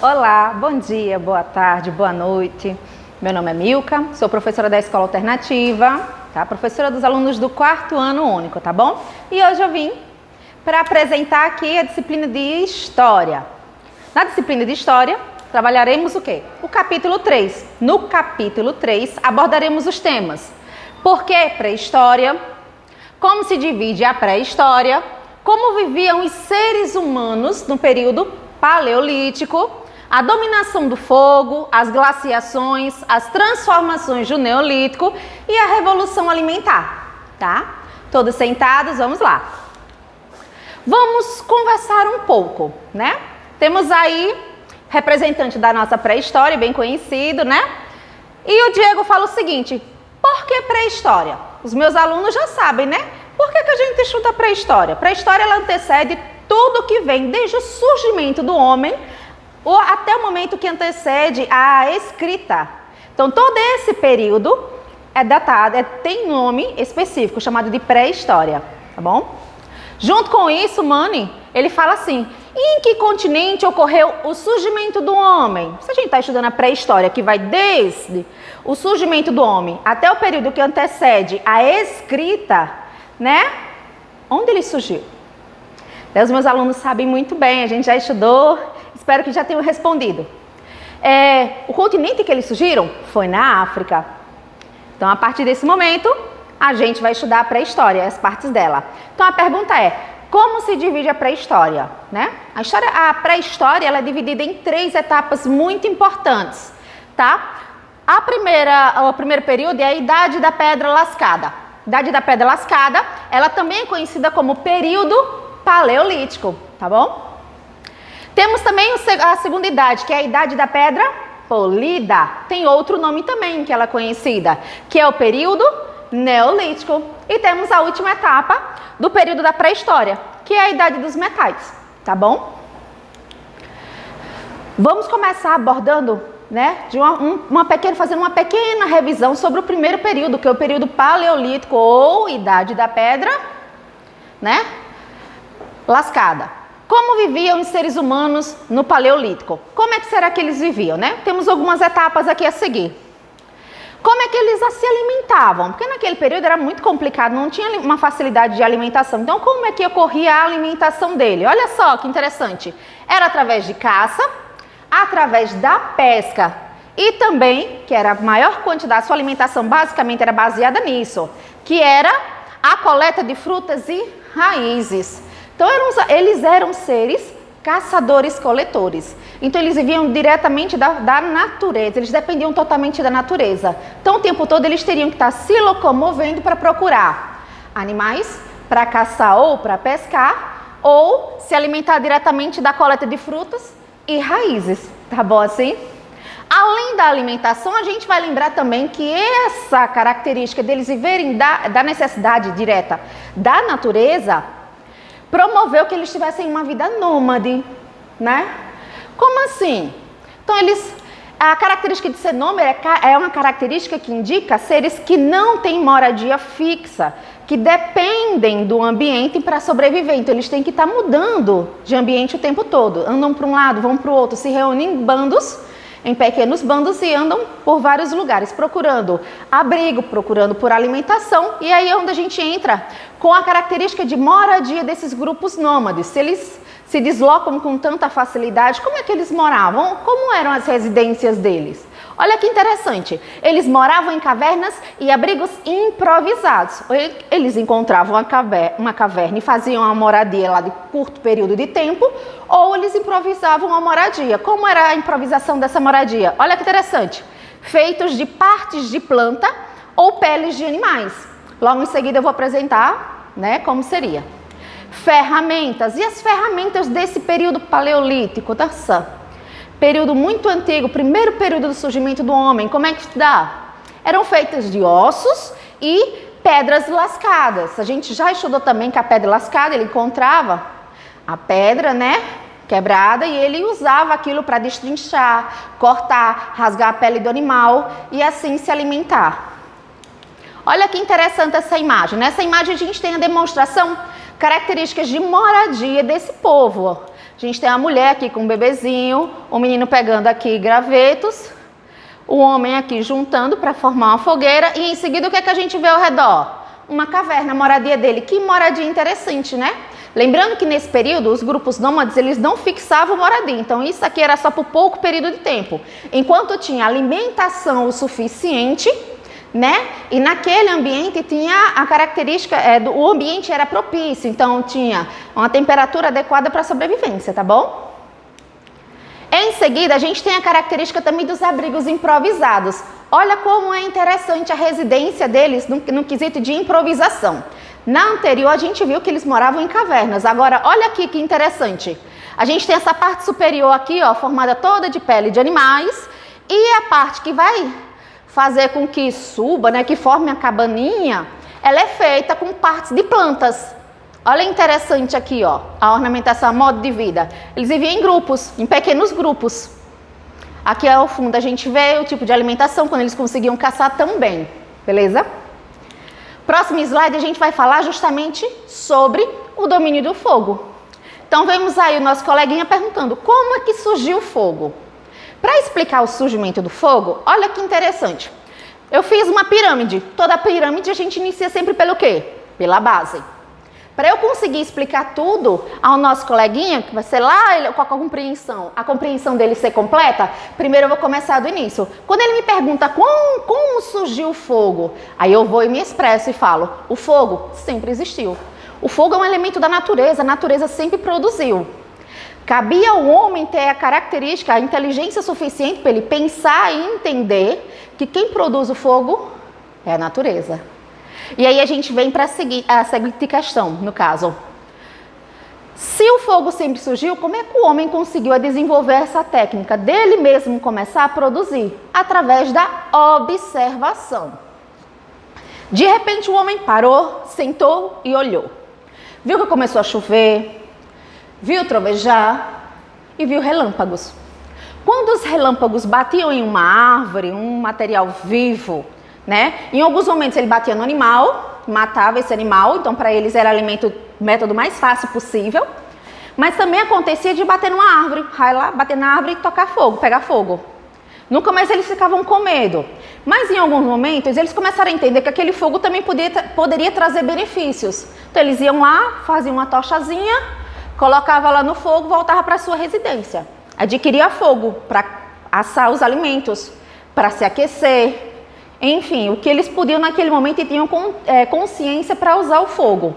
Olá, bom dia, boa tarde, boa noite. Meu nome é Milka, sou professora da Escola Alternativa, tá? Professora dos alunos do 4º ano único, tá bom? E hoje eu vim para apresentar aqui a disciplina de História. Na disciplina de História, trabalharemos o quê? O capítulo 3. No capítulo 3, abordaremos os temas: por que pré-história, como se divide a pré-história, como viviam os seres humanos no período paleolítico, a dominação do fogo, as glaciações, as transformações do Neolítico e a Revolução Alimentar, tá? Todos sentados, vamos lá. Vamos conversar um pouco, né? Temos aí representante da nossa pré-história, bem conhecido, né? E o Diego fala o seguinte: por que pré-história? Os meus alunos já sabem, né? Por que a gente estuda pré-história? Pré-história, ela antecede tudo que vem desde o surgimento do homem ou até o momento que antecede a escrita. Então, todo esse período é datado, tem nome específico, chamado de pré-história, tá bom? Junto com isso, Manning, ele fala assim: em que continente ocorreu o surgimento do homem? Se a gente está estudando a pré-história, que vai desde o surgimento do homem até o período que antecede a escrita, né? Onde ele surgiu? Os meus alunos sabem muito bem, a gente já estudou, espero que já tenham respondido. O continente que eles surgiram foi na África. Então, a partir desse momento, a gente vai estudar a pré-história, as partes dela. Então, a pergunta é: como se divide a pré-história, né? A pré-história, ela é dividida em 3 etapas muito importantes, tá? O primeiro período é a Idade da Pedra Lascada. Idade da Pedra Lascada, ela também é conhecida como período paleolítico, tá bom? Temos também a segunda idade, que é a Idade da Pedra Polida. Tem outro nome também que ela é conhecida, que é o período Neolítico. E temos a última etapa do período da pré-história, que é a Idade dos Metais, tá bom? Vamos começar abordando, né, fazendo uma pequena revisão sobre o primeiro período, que é o período paleolítico ou Idade da Pedra, né, Lascada. Como viviam os seres humanos no paleolítico? Como é que será que eles viviam, né? Temos algumas etapas aqui a seguir. Como é que eles se alimentavam? Porque naquele período era muito complicado, não tinha uma facilidade de alimentação. Então, como é que ocorria a alimentação dele? Olha só que interessante. Era através de caça, através da pesca e também, que era a maior quantidade, sua alimentação basicamente era baseada nisso, que era a coleta de frutas e raízes. Então, eles eram seres caçadores-coletores. Então, eles viviam diretamente da natureza, eles dependiam totalmente da natureza. Então, o tempo todo, eles teriam que estar se locomovendo para procurar animais, para caçar ou para pescar, ou se alimentar diretamente da coleta de frutas e raízes, tá bom assim? Além da alimentação, a gente vai lembrar também que essa característica deles viverem da necessidade direta da natureza promoveu que eles tivessem uma vida nômade, né? Como assim? Então, a característica de ser nômade é uma característica que indica seres que não têm moradia fixa, que dependem do ambiente para sobreviver. Então, eles têm que estar mudando de ambiente o tempo todo. Andam para um lado, vão para o outro, se reúnem em bandos, em pequenos bandos, e andam por vários lugares, procurando abrigo, procurando por alimentação. E aí é onde a gente entra com a característica de moradia desses grupos nômades. Se eles se deslocam com tanta facilidade, como é que eles moravam? Como eram as residências deles? Olha que interessante, eles moravam em cavernas e abrigos improvisados. Eles encontravam uma caverna e faziam uma moradia lá de curto período de tempo, ou eles improvisavam uma moradia. Como era a improvisação dessa moradia? Olha que interessante, feitos de partes de planta ou peles de animais. Logo em seguida eu vou apresentar, né, como seria. Ferramentas. E as ferramentas desse período paleolítico, período muito antigo, primeiro período do surgimento do homem, como é que se dá? Eram feitas de ossos e pedras lascadas. A gente já estudou também que a pedra lascada, ele encontrava a pedra, né, quebrada, e ele usava aquilo para destrinchar, cortar, rasgar a pele do animal e assim se alimentar. Olha que interessante essa imagem. Nessa imagem a gente tem a demonstração características de moradia desse povo. A gente tem a mulher aqui com um bebezinho, o menino pegando aqui gravetos, o homem aqui juntando para formar uma fogueira e em seguida o que é que a gente vê ao redor? Uma caverna, a moradia dele. Que moradia interessante, né? Lembrando que nesse período os grupos nômades eles não fixavam moradia, então isso aqui era só por pouco período de tempo. Enquanto tinha alimentação o suficiente, né? E naquele ambiente tinha a característica, o ambiente era propício, então tinha uma temperatura adequada para a sobrevivência, tá bom? Em seguida, a gente tem a característica também dos abrigos improvisados. Olha como é interessante a residência deles no quesito de improvisação. Na anterior, a gente viu que eles moravam em cavernas. Agora, olha aqui que interessante. A gente tem essa parte superior aqui, ó, formada toda de pele de animais, e a parte que vai fazer com que suba, né, que forme a cabaninha, ela é feita com partes de plantas. Olha interessante aqui, ó, a ornamentação, a modo de vida. Eles viviam em grupos, em pequenos grupos. Aqui ao fundo a gente vê o tipo de alimentação, quando eles conseguiam caçar também, beleza? Próximo slide a gente vai falar justamente sobre o domínio do fogo. Então vemos aí o nosso coleguinha perguntando, como é que surgiu o fogo? Para explicar o surgimento do fogo, olha que interessante. Eu fiz uma pirâmide. Toda pirâmide a gente inicia sempre pelo quê? Pela base. Para eu conseguir explicar tudo ao nosso coleguinha, que vai ser lá com a compreensão dele ser completa, primeiro eu vou começar do início. Quando ele me pergunta como surgiu o fogo, aí eu vou e me expresso e falo, o fogo sempre existiu. O fogo é um elemento da natureza, a natureza sempre produziu. Cabia ao homem ter a característica, a inteligência suficiente para ele pensar e entender que quem produz o fogo é a natureza. E aí a gente vem para a seguinte questão, no caso. Se o fogo sempre surgiu, como é que o homem conseguiu desenvolver essa técnica dele mesmo começar a produzir? Através da observação. De repente o homem parou, sentou e olhou. Viu que começou a chover, viu trovejar e viu relâmpagos. Quando os relâmpagos batiam em uma árvore, um material vivo, né? Em alguns momentos ele batia no animal, matava esse animal, então para eles era método mais fácil possível. Mas também acontecia de bater numa árvore, lá, bater na árvore e tocar fogo, pegar fogo. No começo eles ficavam com medo, mas em alguns momentos eles começaram a entender que aquele fogo também poderia trazer benefícios. Então eles iam lá, faziam uma tochazinha, colocava lá no fogo, voltava para sua residência. Adquiria fogo para assar os alimentos, para se aquecer. Enfim, o que eles podiam naquele momento e tinham consciência para usar o fogo.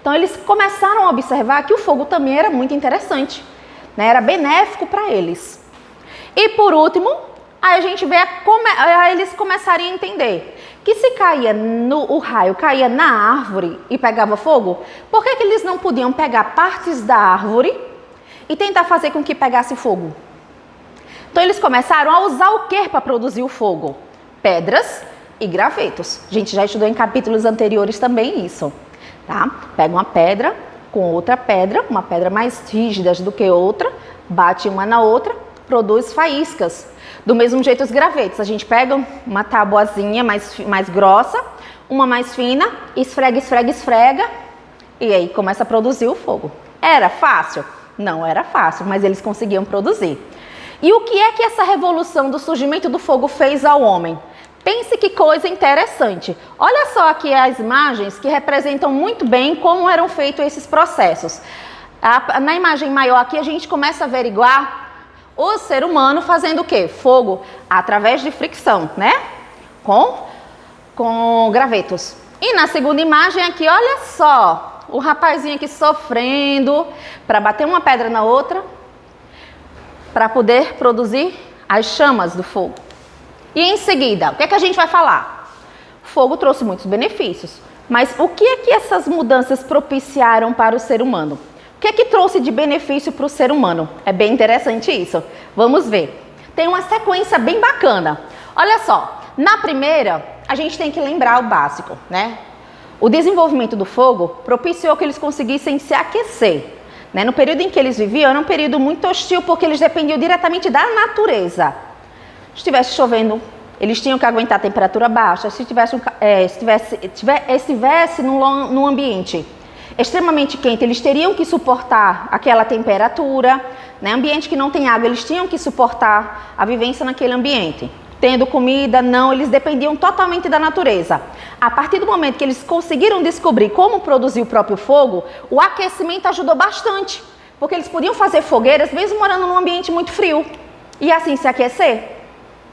Então eles começaram a observar que o fogo também era muito interessante, né? Era benéfico para eles. E por último, aí a gente vê aí eles começarem a entender que se o raio caía na árvore e pegava fogo, por que eles não podiam pegar partes da árvore e tentar fazer com que pegasse fogo? Então eles começaram a usar o que para produzir o fogo? Pedras e gravetos. A gente já estudou em capítulos anteriores também isso, tá? Pega uma pedra com outra pedra, uma pedra mais rígida do que outra, bate uma na outra, produz faíscas. Do mesmo jeito os gravetos, a gente pega uma tabuazinha mais grossa, uma mais fina, esfrega, esfrega, esfrega, e aí começa a produzir o fogo. Era fácil? Não era fácil, mas eles conseguiam produzir. E o que é que essa revolução do surgimento do fogo fez ao homem? Pense que coisa interessante. Olha só aqui as imagens que representam muito bem como eram feitos esses processos. Na imagem maior aqui a gente começa a averiguar o ser humano fazendo o quê? Fogo através de fricção, né? Com gravetos. E na segunda imagem aqui, olha só, o rapazinho aqui sofrendo para bater uma pedra na outra, para poder produzir as chamas do fogo. E em seguida, o que é que a gente vai falar? O fogo trouxe muitos benefícios, mas o que é que essas mudanças propiciaram para o ser humano? O que é que trouxe de benefício para o ser humano? É bem interessante isso. Vamos ver. Tem uma sequência bem bacana. Olha só, na primeira, a gente tem que lembrar o básico, né? O desenvolvimento do fogo propiciou que eles conseguissem se aquecer. Né? No período em que eles viviam, era um período muito hostil, porque eles dependiam diretamente da natureza. Se estivesse chovendo, eles tinham que aguentar a temperatura baixa. Se estivesse num ambiente extremamente quente, eles teriam que suportar aquela temperatura, né? Ambiente que não tem água, eles tinham que suportar a vivência naquele ambiente. Tendo comida, não, eles dependiam totalmente da natureza. A partir do momento que eles conseguiram descobrir como produzir o próprio fogo, o aquecimento ajudou bastante, porque eles podiam fazer fogueiras mesmo morando num ambiente muito frio e assim se aquecer.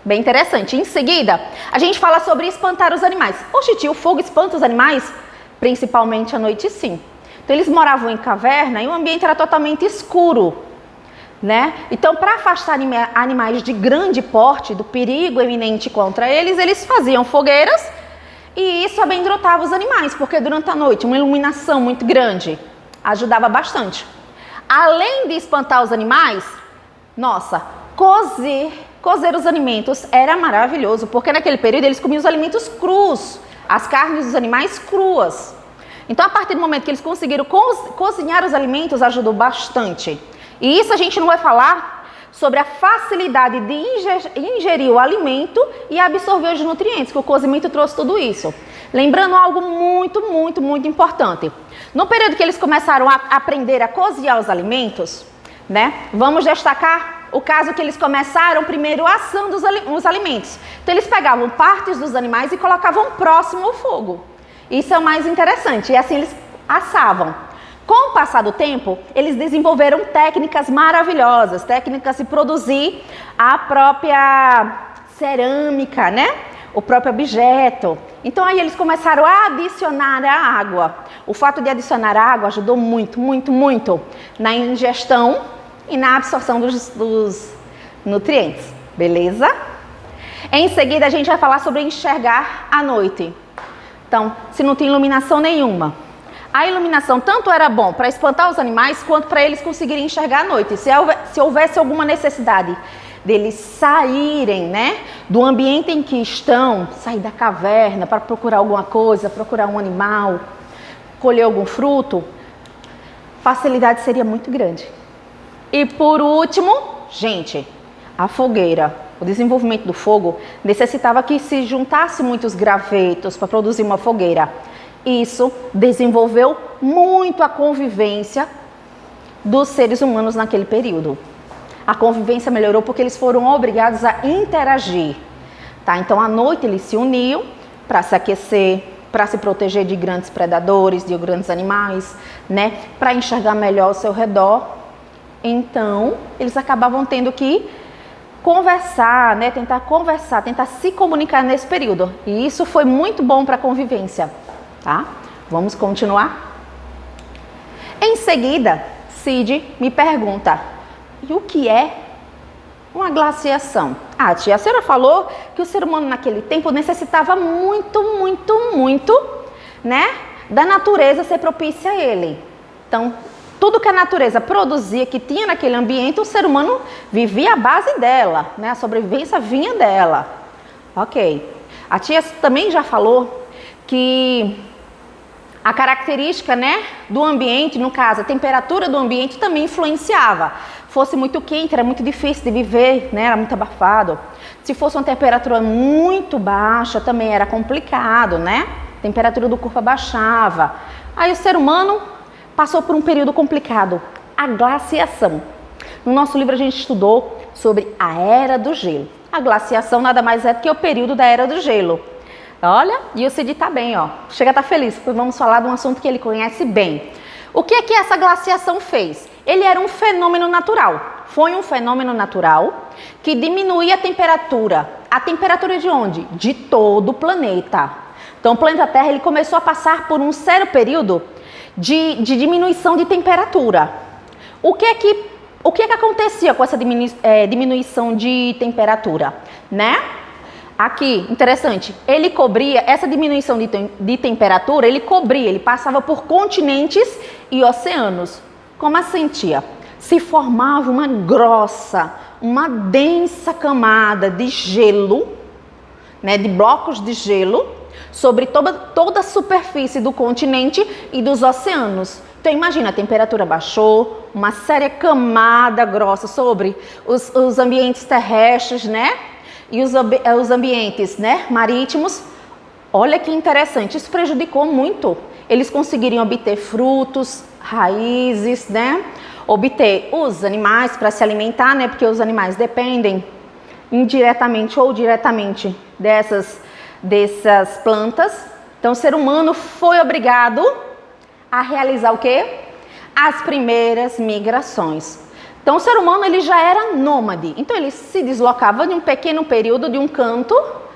Bem interessante. Em seguida, a gente fala sobre espantar os animais. Oxe, tio, o fogo espanta os animais? Principalmente à noite, sim. Então, eles moravam em caverna e o ambiente era totalmente escuro, né? Então, para afastar animais de grande porte, do perigo iminente contra eles, eles faziam fogueiras e isso amedrontava os animais, porque durante a noite, uma iluminação muito grande ajudava bastante. Além de espantar os animais, nossa, cozer os alimentos era maravilhoso, porque naquele período eles comiam os alimentos crus, as carnes dos animais cruas. Então, a partir do momento que eles conseguiram cozinhar os alimentos, ajudou bastante. E isso a gente não vai falar sobre a facilidade de ingerir o alimento e absorver os nutrientes, que o cozimento trouxe tudo isso. Lembrando algo muito importante. No período que eles começaram a aprender a cozinhar os alimentos, né, vamos destacar o caso que eles começaram primeiro assando os alimentos. Então, eles pegavam partes dos animais e colocavam próximo ao fogo. Isso é o mais interessante. E assim eles assavam. Com o passar do tempo, eles desenvolveram técnicas maravilhosas, técnicas de produzir a própria cerâmica, né? O próprio objeto. Então, aí eles começaram a adicionar a água. O fato de adicionar água ajudou muito na ingestão e na absorção dos nutrientes, beleza? Em seguida, a gente vai falar sobre enxergar à noite. Então, se não tem iluminação nenhuma, a iluminação tanto era bom para espantar os animais, quanto para eles conseguirem enxergar à noite. Se houvesse alguma necessidade deles saírem, né, do ambiente em que estão, sair da caverna para procurar alguma coisa, procurar um animal, colher algum fruto, facilidade seria muito grande. E por último, gente, a fogueira. O desenvolvimento do fogo necessitava que se juntasse muitos gravetos para produzir uma fogueira. Isso desenvolveu muito a convivência dos seres humanos naquele período. A convivência melhorou porque eles foram obrigados a interagir, tá? Então, à noite eles se uniam para se aquecer, para se proteger de grandes predadores, de grandes animais, né? Para enxergar melhor ao seu redor. Então, eles acabavam tendo que conversar, né? Tentar se comunicar nesse período. E isso foi muito bom para a convivência, tá? Vamos continuar? Em seguida, Cid me pergunta: e o que é uma glaciação? Ah, tia, a senhora falou que o ser humano naquele tempo necessitava muito, né, da natureza ser propícia a ele. Então, tudo que a natureza produzia, que tinha naquele ambiente, o ser humano vivia à base dela, né? A sobrevivência vinha dela. Ok. A tia também já falou que a característica, né, do ambiente, no caso, a temperatura do ambiente também influenciava. Fosse muito quente, era muito difícil de viver, né, era muito abafado. Se fosse uma temperatura muito baixa, também era complicado, né? A temperatura do corpo abaixava. Aí o ser humano passou por um período complicado, a glaciação. No nosso livro a gente estudou sobre a Era do Gelo. A glaciação nada mais é do que o período da Era do Gelo. Olha, e o Cid tá bem, ó. Chega a estar feliz, porque vamos falar de um assunto que ele conhece bem. O que é que essa glaciação fez? Ele era um fenômeno natural. Foi um fenômeno natural que diminuía a temperatura. A temperatura de onde? De todo o planeta. Então, o planeta Terra ele começou a passar por um sério período de diminuição de temperatura. O que é que acontecia com essa diminuição de temperatura, né? Aqui, interessante, ele cobria, essa diminuição de temperatura, ele passava por continentes e oceanos. Como assim, tia? Se formava uma grossa, uma densa camada de gelo, né, de blocos de gelo, sobre toda a superfície do continente e dos oceanos. Então, imagina, a temperatura baixou, uma séria camada grossa sobre os ambientes terrestres, né? E os ambientes, né, marítimos. Olha que interessante, isso prejudicou muito. eles conseguiriam obter frutos, raízes, né? Obter os animais para se alimentar, né? Porque os animais dependem indiretamente ou diretamente dessas plantas. Então, o ser humano foi obrigado a realizar o quê? As primeiras migrações. Então, o ser humano ele já era nômade. Então, ele se deslocava de um pequeno período, de um canto,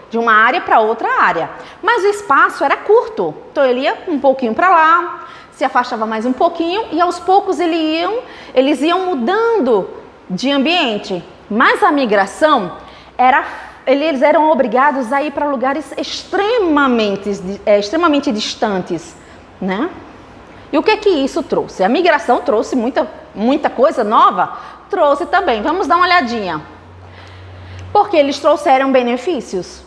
de uma área para outra área. Mas o espaço era curto. Então, ele ia um pouquinho para lá, se afastava mais um pouquinho e aos poucos eles iam mudando de ambiente. Mas a migração eles eram obrigados a ir para lugares extremamente distantes, né? E o que isso trouxe? A migração trouxe muita coisa nova? Trouxe também. Vamos dar uma olhadinha. Porque eles trouxeram benefícios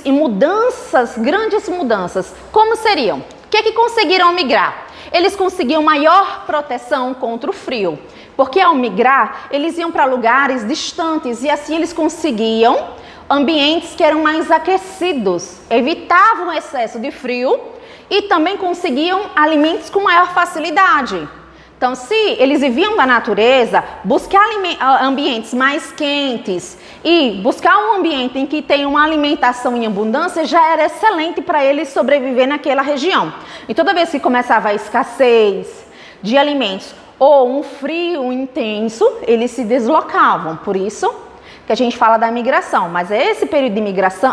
e mudanças, grandes mudanças. Como seriam? O que conseguiram migrar? Eles conseguiam maior proteção contra o frio. Porque ao migrar, eles iam para lugares distantes e assim eles conseguiam ambientes que eram mais aquecidos, evitavam o excesso de frio e também conseguiam alimentos com maior facilidade. Então, se eles viviam da natureza, buscar ambientes mais quentes e buscar um ambiente em que tem uma alimentação em abundância já era excelente para eles sobreviver naquela região. E toda vez que começava a escassez de alimentos ou um frio intenso, eles se deslocavam. Por isso que a gente fala da migração. Mas esse período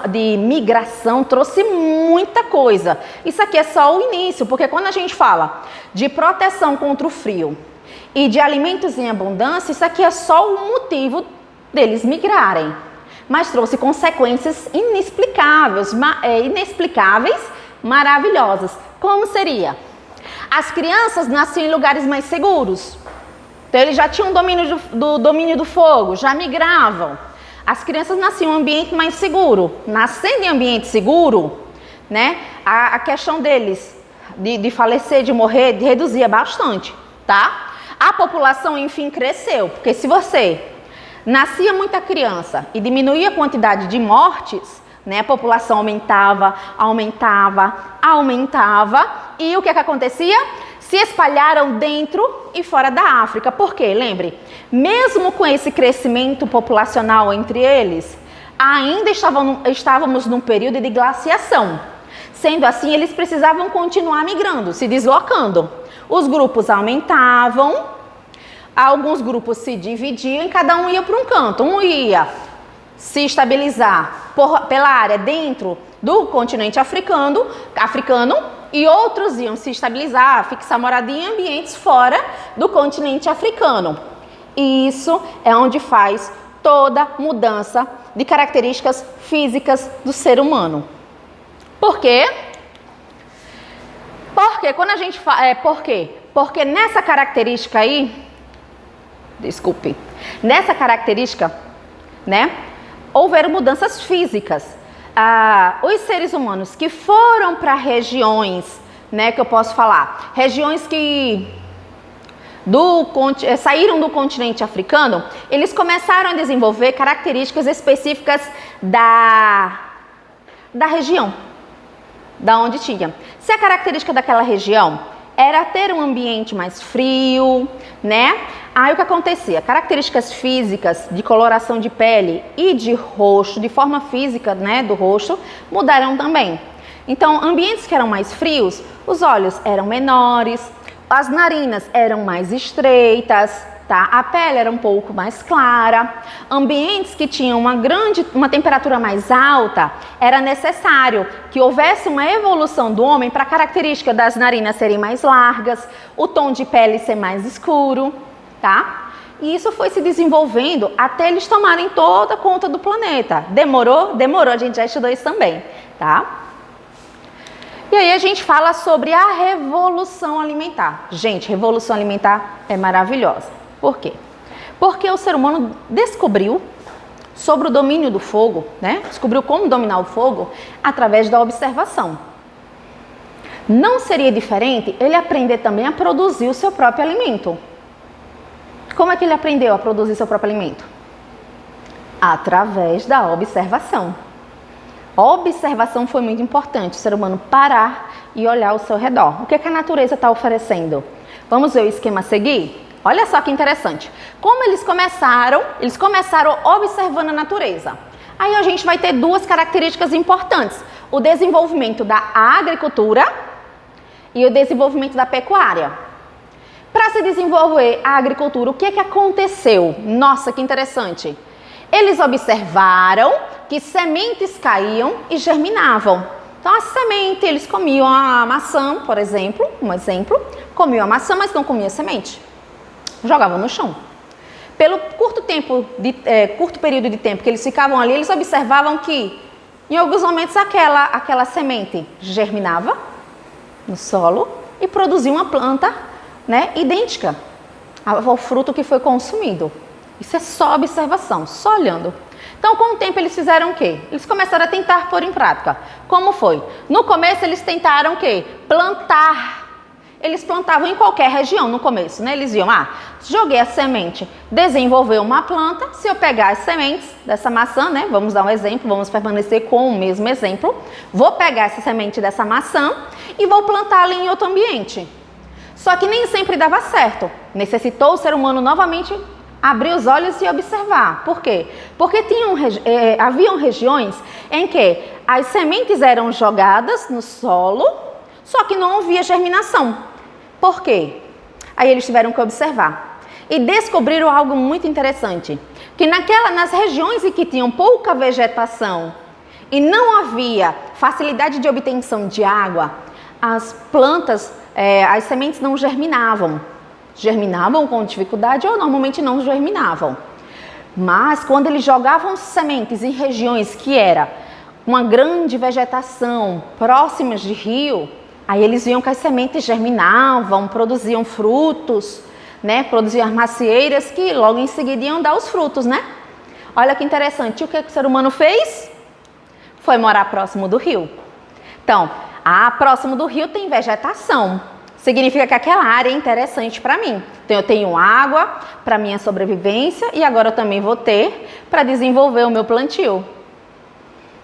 de migração trouxe muita coisa. Isso aqui é só o início, porque quando a gente fala de proteção contra o frio e de alimentos em abundância, isso aqui é só o motivo deles migrarem. Mas trouxe consequências inexplicáveis, maravilhosas. Como seria? As crianças nasciam em lugares mais seguros. Então, eles já tinham domínio do fogo, já migravam. As crianças nasciam em um ambiente mais seguro. Nascendo em ambiente seguro, né, a questão deles de falecer, de morrer, reduzia bastante, tá? A população, enfim, cresceu. Porque se você nascia muita criança e diminuía a quantidade de mortes, né, a população aumentava. E o que acontecia? Se espalharam dentro e fora da África. Por quê? Lembre, mesmo com esse crescimento populacional entre eles, ainda estávamos num período de glaciação. Sendo assim, eles precisavam continuar migrando, se deslocando. Os grupos aumentavam, alguns grupos se dividiam e cada um ia para um canto. Um ia se estabilizar pela área dentro do continente africano e outros iam se estabilizar, fixar moradia em ambientes fora do continente africano. E isso é onde faz toda mudança de características físicas do ser humano. Por quê? Porque quando a gente fala... por quê? Porque nessa característica aí... Nessa característica, né? Houveram mudanças físicas. Os seres humanos que foram para regiões, né, que eu posso falar, regiões que saíram do continente africano, eles começaram a desenvolver características específicas da região, da onde tinha. Se a característica daquela região era ter um ambiente mais frio, né? Aí o que acontecia? Características físicas de coloração de pele e de rosto, de forma física, né, do rosto, mudaram também. Então, ambientes que eram mais frios, os olhos eram menores, as narinas eram mais estreitas, tá? A pele era um pouco mais clara. Ambientes que tinham uma temperatura mais alta, era necessário que houvesse uma evolução do homem para a característica das narinas serem mais largas, o tom de pele ser mais escuro, tá? E isso foi se desenvolvendo até eles tomarem toda conta do planeta. Demorou? Demorou, a gente já estudou isso também, tá? E aí a gente fala sobre a revolução alimentar. Gente, revolução alimentar é maravilhosa. Por quê? Porque o ser humano descobriu sobre o domínio do fogo, né? Descobriu como dominar o fogo através da observação. Não seria diferente ele aprender também a produzir o seu próprio alimento. Como é que ele aprendeu a produzir seu próprio alimento? Através da observação. A observação foi muito importante, o ser humano parar e olhar ao seu redor. O que a natureza está oferecendo? Vamos ver o esquema a seguir? Olha só que interessante. Como eles começaram observando a natureza. Aí a gente vai ter duas características importantes. O desenvolvimento da agricultura e o desenvolvimento da pecuária. Para se desenvolver a agricultura, o que aconteceu? Nossa, que interessante. Eles observaram que sementes caíam e germinavam. Então, a semente, eles comiam a maçã, por exemplo, comiam a maçã, mas não comiam a semente. Jogavam no chão. Pelo curto período de tempo que eles ficavam ali, eles observavam que, em alguns momentos, aquela semente germinava no solo e produzia uma planta, né, idêntica ao fruto que foi consumido. Isso é só observação, só olhando. Então, com o tempo, eles fizeram o quê? Eles começaram a tentar pôr em prática. Como foi? No começo, eles tentaram o quê? Plantar. Eles plantavam em qualquer região no começo, né? Eles iam, joguei a semente, desenvolveu uma planta. Se eu pegar as sementes dessa maçã, né? Vamos dar um exemplo, vamos permanecer com o mesmo exemplo. Vou pegar essa semente dessa maçã e vou plantá-la em outro ambiente. Só que nem sempre dava certo. Necessitou o ser humano novamente abrir os olhos e observar. Por quê? Porque haviam regiões em que as sementes eram jogadas no solo, só que não havia germinação. Por quê? Aí eles tiveram que observar. E descobriram algo muito interessante. Que nas regiões em que tinham pouca vegetação e não havia facilidade de obtenção de água, as plantas, as sementes não germinavam. Germinavam com dificuldade ou normalmente não germinavam. Mas quando eles jogavam sementes em regiões que era uma grande vegetação, próximas de rio, aí eles viam que as sementes germinavam, produziam frutos, né? Produziam macieiras que logo em seguida iam dar os frutos, né? Olha que interessante, o que o ser humano fez? Foi morar próximo do rio. Então, próximo do rio tem vegetação. Significa que aquela área é interessante para mim. Então, eu tenho água para minha sobrevivência e agora eu também vou ter para desenvolver o meu plantio.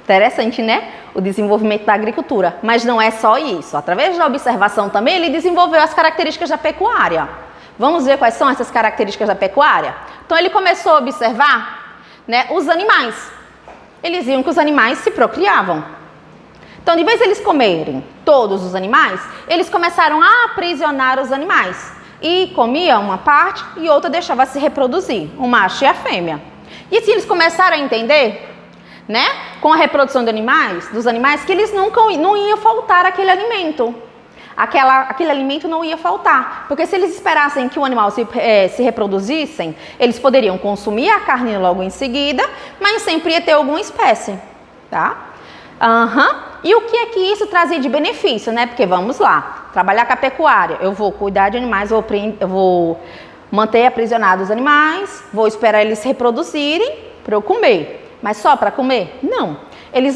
Interessante, né? O desenvolvimento da agricultura. Mas não é só isso. Através da observação também, ele desenvolveu as características da pecuária. Vamos ver quais são essas características da pecuária? Então, ele começou a observar, né, os animais. Eles viam que os animais se procriavam. Então, de vez eles comerem todos os animais, eles começaram a aprisionar os animais. E comia uma parte e outra deixava se reproduzir, o macho e a fêmea. E assim eles começaram a entender, né, com a reprodução dos animais, que eles não ia faltar aquele alimento. Aquele alimento não ia faltar. Porque se eles esperassem que o animal se reproduzissem, eles poderiam consumir a carne logo em seguida, mas sempre ia ter alguma espécie, tá? E o que é que isso trazia de benefício, né? Porque vamos lá, trabalhar com a pecuária, eu vou cuidar de animais, eu vou manter aprisionados os animais, vou esperar eles se reproduzirem para eu comer. Mas só para comer? Não. Eles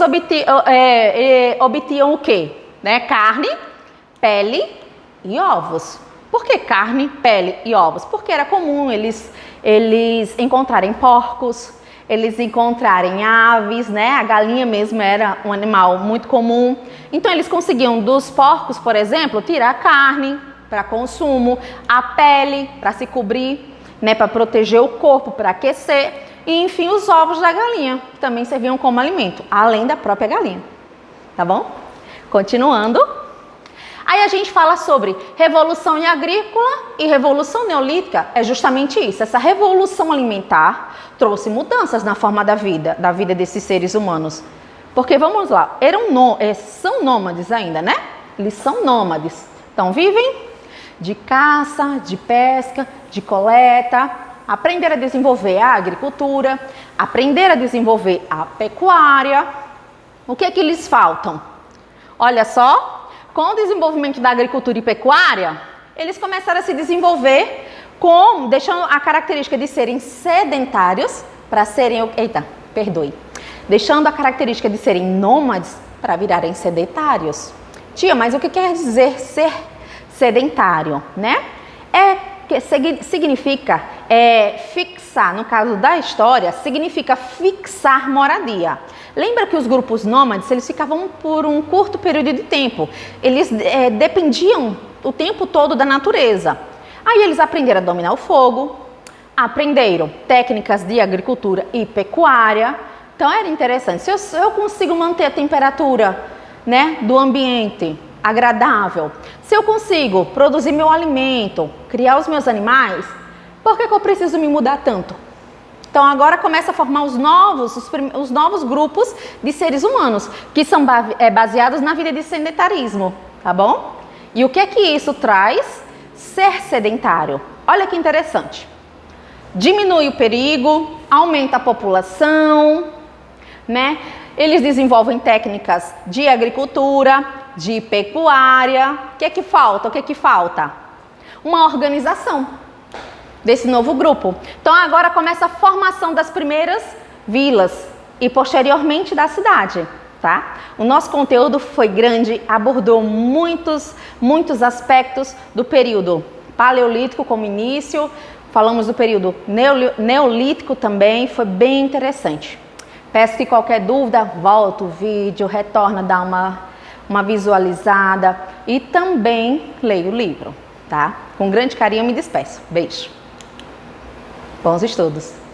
obtinham o quê? Né? Carne, pele e ovos. Por que carne, pele e ovos? Porque era comum eles encontrarem porcos, eles encontrarem aves, né? A galinha mesmo era um animal muito comum. Então, eles conseguiam dos porcos, por exemplo, tirar a carne para consumo, a pele para se cobrir, né? Para proteger o corpo, para aquecer. E, enfim, os ovos da galinha também serviam como alimento, além da própria galinha. Tá bom? Continuando. Aí a gente fala sobre revolução agrícola e revolução neolítica. É justamente isso. Essa revolução alimentar trouxe mudanças na forma da vida desses seres humanos. Porque, vamos lá, são nômades ainda, né? Eles são nômades. Então, vivem de caça, de pesca, de coleta, aprender a desenvolver a agricultura, aprender a desenvolver a pecuária. O que é que lhes faltam? Olha só, com o desenvolvimento da agricultura e pecuária, eles começaram a se desenvolver deixando a característica de serem sedentários para serem... Deixando a característica de serem nômades para virarem sedentários. Tia, mas o que quer dizer ser sedentário, né? É Que significa fixar, no caso da história, significa fixar moradia. Lembra que os grupos nômades, eles ficavam por um curto período de tempo. Eles dependiam o tempo todo da natureza. Aí eles aprenderam a dominar o fogo, aprenderam técnicas de agricultura e pecuária. Então era interessante. Se eu consigo manter a temperatura, né, do ambiente agradável, se eu consigo produzir meu alimento, criar os meus animais, por que eu preciso me mudar tanto? Então agora começa a formar os novos grupos de seres humanos, que são baseados na vida de sedentarismo, tá bom? E o que é que isso traz? Ser sedentário. Olha que interessante. Diminui o perigo, aumenta a população, né? Eles desenvolvem técnicas de agricultura, de pecuária. O que é que falta? O que é que falta? Uma organização desse novo grupo. Então agora começa a formação das primeiras vilas e posteriormente da cidade, tá? O nosso conteúdo foi grande, abordou muitos aspectos do período paleolítico como início, falamos do período neolítico também, foi bem interessante. Peço que qualquer dúvida, volta o vídeo, retorna, dá uma visualizada e também leia o livro, tá? Com grande carinho eu me despeço. Beijo. Bons estudos!